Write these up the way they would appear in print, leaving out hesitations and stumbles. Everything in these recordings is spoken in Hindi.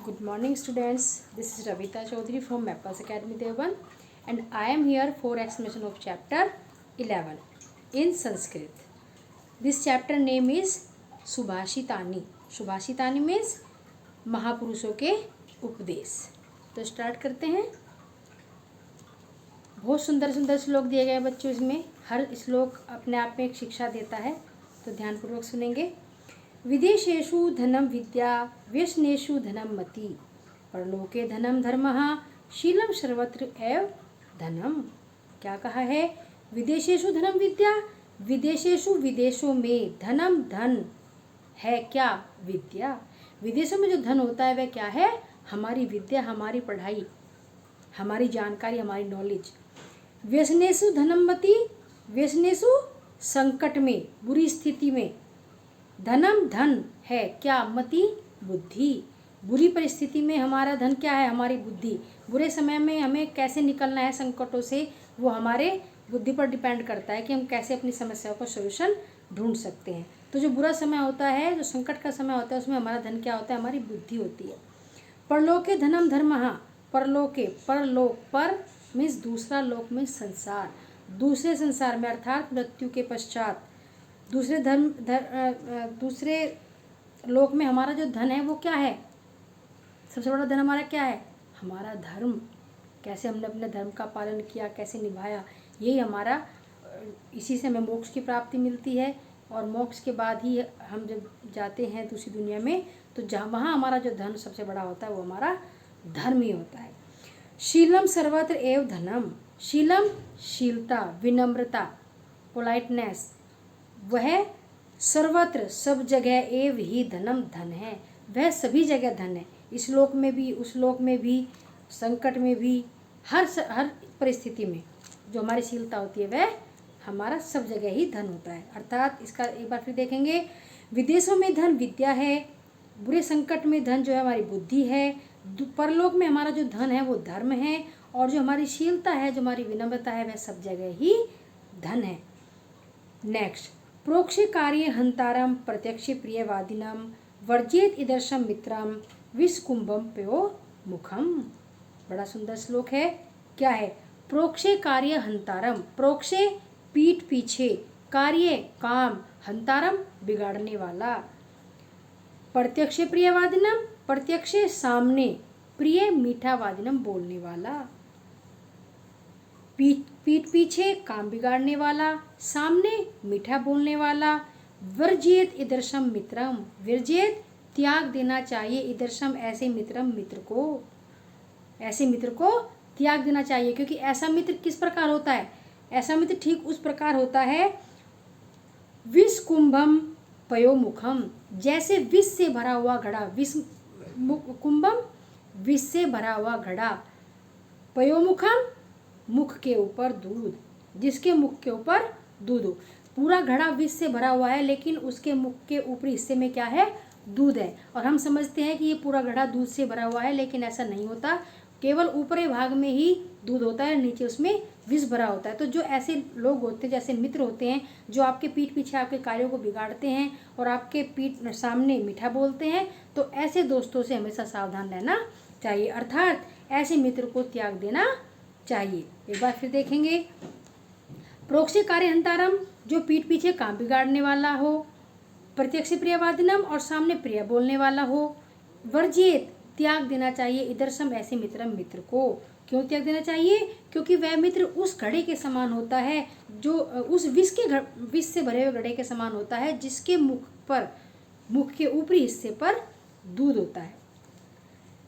Good morning, students. This is Ravita Chaudhary from Mappers Academy Devan, and I am here for explanation of chapter 11 in Sanskrit. This chapter name is Subhashitani. Subhashitani means महापुरुषों के उपदेश. तो स्टार्ट करते हैं. बहुत सुंदर सुंदर श्लोक दिए गए बच्चों. इसमें हर श्लोक अपने आप में एक शिक्षा देता है, तो ध्यानपूर्वक सुनेंगे. विदेशेषु धनम विद्या व्यसनेषु धनम मति परलोके धनम धर्मः शीलम सर्वत्र एव धनम. क्या कहा है? विदेशेषु धनम विद्या, विदेशेषु विदेशों में धनम धन है. क्या? विद्या. विदेशों में जो धन होता है वह क्या है? हमारी विद्या, हमारी पढ़ाई, हमारी जानकारी, हमारी नॉलेज. व्यसनेषु धनम मति, व्यसनेषु संकट में, बुरी स्थिति में. धनम धन है क्या? मति बुद्धि. बुरी परिस्थिति में हमारा धन क्या है? हमारी बुद्धि. बुरे समय में हमें कैसे निकलना है संकटों से, वो हमारे बुद्धि पर डिपेंड करता है कि हम कैसे अपनी समस्याओं का सॉल्यूशन ढूंढ सकते हैं. तो जो बुरा समय होता है, जो संकट का समय होता है, उसमें हमारा धन क्या होता है? हमारी बुद्धि होती है. परलोके धनम धर्मः, परलोके, परलोक, पर मीन्स दूसरा लोक में संसार, दूसरे संसार में अर्थात मृत्यु के पश्चात दूसरे लोक में हमारा जो धन है वो क्या है? सबसे बड़ा धन हमारा क्या है? हमारा धर्म. कैसे हमने अपने धर्म का पालन किया, कैसे निभाया, यही हमारा, इसी से हमें मोक्ष की प्राप्ति मिलती है. और मोक्ष के बाद ही हम जब जाते हैं दूसरी दुनिया में, तो जहाँ वहाँ हमारा जो धन सबसे बड़ा होता है वो हमारा धर्म ही होता है. शीलम सर्वत्र एव धनम. शीलम शीलता, विनम्रता, पोलाइटनेस, वह सर्वत्र सब जगह एव ही धनम धन है. वह सभी जगह धन है. इस लोक में भी, उस लोक में भी, संकट में भी, हर परिस्थिति में जो हमारी शीलता होती है वह हमारा सब जगह ही धन होता है. अर्थात इसका एक बार फिर देखेंगे. विदेशों में धन विद्या है, बुरे संकट में धन जो है हमारी बुद्धि है, परलोक में हमारा जो धन है वो धर्म है, और जो हमारी शीलता है, जो हमारी विनम्रता है, वह सब जगह ही धन है. नेक्स्ट. प्रोक्षे कार्य हंतारम प्रत्यक्षे प्रियवादिनम वर्जित इदर्शम मित्रम विषकुंभम प्यो मुखम. बड़ा सुंदर श्लोक है. क्या है? प्रोक्षे कार्य हंतारम. प्रोक्षे पीठ पीछे, कार्य काम, हंतारम बिगाड़ने वाला. प्रत्यक्षे प्रियवादिनम, प्रत्यक्षे सामने, प्रिय मीठा वादिनम बोलने वाला. पीठ पीछे काम बिगाड़ने वाला, सामने मीठा बोलने वाला. वर्जित इदर्शम मित्रम, वर्जित त्याग देना चाहिए. इदर्शम ऐसे मित्रम, मित्र को, ऐसे मित्र को त्याग देना चाहिए. क्योंकि ऐसा मित्र किस प्रकार होता है? ऐसा मित्र ठीक उस प्रकार होता है, विष कुंभम पयोमुखम, जैसे विष से भरा हुआ घड़ा. विष कुंभम, विष से भरा हुआ घड़ा. पयोमुखम, मुख के ऊपर दूध, जिसके मुख के ऊपर दूध हो. पूरा घड़ा विष से भरा हुआ है, लेकिन उसके मुख के ऊपरी हिस्से में क्या है? दूध है. और हम समझते हैं कि ये पूरा घड़ा दूध से भरा हुआ है, लेकिन ऐसा नहीं होता. केवल ऊपरी भाग में ही दूध होता है, नीचे उसमें विष भरा होता है. तो जो ऐसे लोग होते हैं, जैसे मित्र होते हैं, जो आपके पीठ पीछे आपके कार्यों को बिगाड़ते हैं और आपके पीठ सामने मीठा बोलते हैं, तो ऐसे दोस्तों से हमेशा सावधान रहना चाहिए. अर्थात ऐसे मित्र को त्याग देना चाहिए. एक बार फिर देखेंगे. प्रोक्षे कार्य हंतारम, जो पीठ पीछे काम बिगाड़ने वाला हो. प्रत्यक्ष प्रियवादिनम, और सामने प्रिय बोलने वाला हो. वर्जित, त्याग देना चाहिए. इदर्शम, ऐसे मित्रम, मित्र को. क्यों त्याग देना चाहिए? क्योंकि वह मित्र उस घड़े के समान होता है, जो उस विष से भरे हुए घड़े के समान होता है, जिसके मुख के ऊपरी हिस्से पर दूध होता है.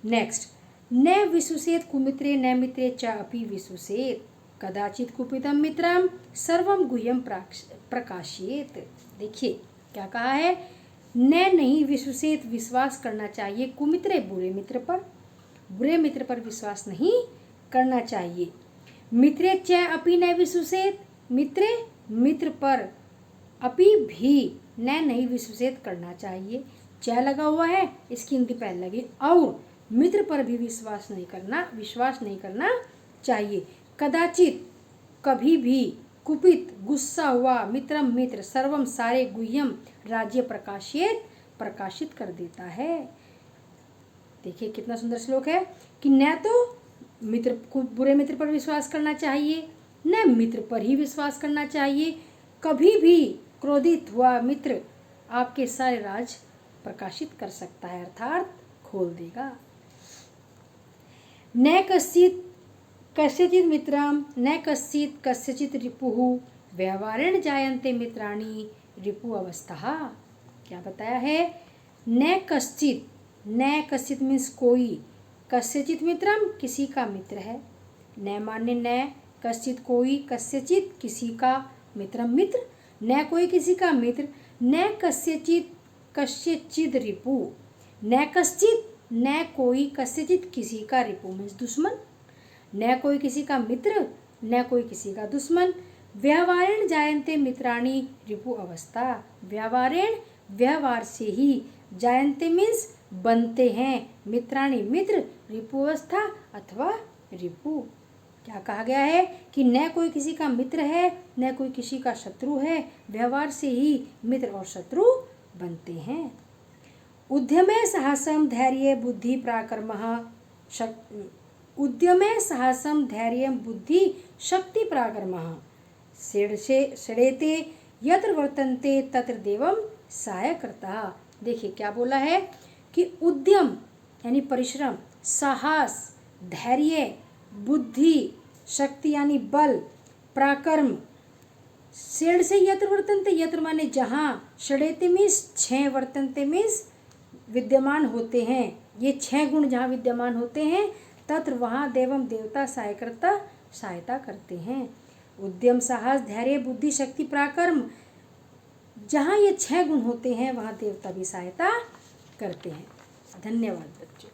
नेक्स्ट. न विशुषेत कुमित्रे न मित्रे च अपि विशुषेत कदाचित कुपितम मित्रम सर्वम गुह्यम प्रकाशित. देखिए क्या कहा है. न नहीं विशुषेत, विश्वास करना चाहिए. कुमित्रे, बुरे मित्र पर, बुरे मित्र पर विश्वास नहीं करना चाहिए. मित्रे च अपि न विशुषेत, मित्रे, मित्र पर, अपि भी, न नहीं विशुषेत करना चाहिए. च लगा हुआ है, इसकी हिंदी पहले लगी. और मित्र पर भी विश्वास नहीं करना चाहिए. कदाचित, कभी भी, कुपित, गुस्सा हुआ, मित्रम, मित्र, सर्वम, सारे, गुह्यम, राज्य, प्रकाशित कर देता है. देखिए कितना सुंदर श्लोक है कि न तो मित्र को बुरे मित्र पर विश्वास करना चाहिए, न मित्र पर ही विश्वास करना चाहिए। कभी भी क्रोधित हुआ मित्र आपके सारे राज प्रकाशित कर सकता है, अर्थात खोल देगा। न कश्चित् कस्यचित् मित्रं न कश्चित् कस्यचित् रिपुः व्यवहारेण जायन्ते मित्राणि रिपु अवस्था। क्या बताया है? न कश्चित् मीन्स कोई, कस्यचित् मित्रम किसी का मित्र है, न माने न, कश्चित् कोई, कस्यचित् किसी का, मित्रम मित्र, न कोई किसी का मित्र, न कस्यचित् रिपु, न कश्चित् न कोई, कस्यचित् किसी का, रिपु मीन्स दुश्मन, न कोई किसी का मित्र न कोई किसी का दुश्मन। व्यवहारेण जायन्ते मित्राणि रिपु अवस्था, व्यवहारेण व्यवहार से ही, जायन्ते मीन्स बनते हैं, मित्राणि मित्र, रिपु अवस्था अथवा रिपु। क्या कहा गया है कि न कोई किसी का मित्र है न कोई किसी का शत्रु है, व्यवहार से ही मित्र और शत्रु बनते हैं। उद्यमे साहसम धैर्य बुद्धि पराक्रमः उद्यमे साहसम धैर्य बुद्धि शक्ति पराक्रमः षडेते यत्र वर्तन्ते तत्र देवम सहायकर्ता। देखिए क्या बोला है कि उद्यम यानी परिश्रम, साहस, धैर्य, बुद्धि, शक्ति यानी बल, पराक्रम, षड से यत्र वर्तन्ते, यत्र माने जहाँ, षडेते मीन्स 6, वर्तन्ते मीन्स विद्यमान होते हैं, ये 6 गुण जहाँ विद्यमान होते हैं, तत्र वहाँ देवम देवता सहायता करते हैं। उद्यम, साहस, धैर्य, बुद्धि, शक्ति, पराक्रम, जहाँ ये 6 गुण होते हैं वहाँ देवता भी सहायता करते हैं। धन्यवाद बच्चों।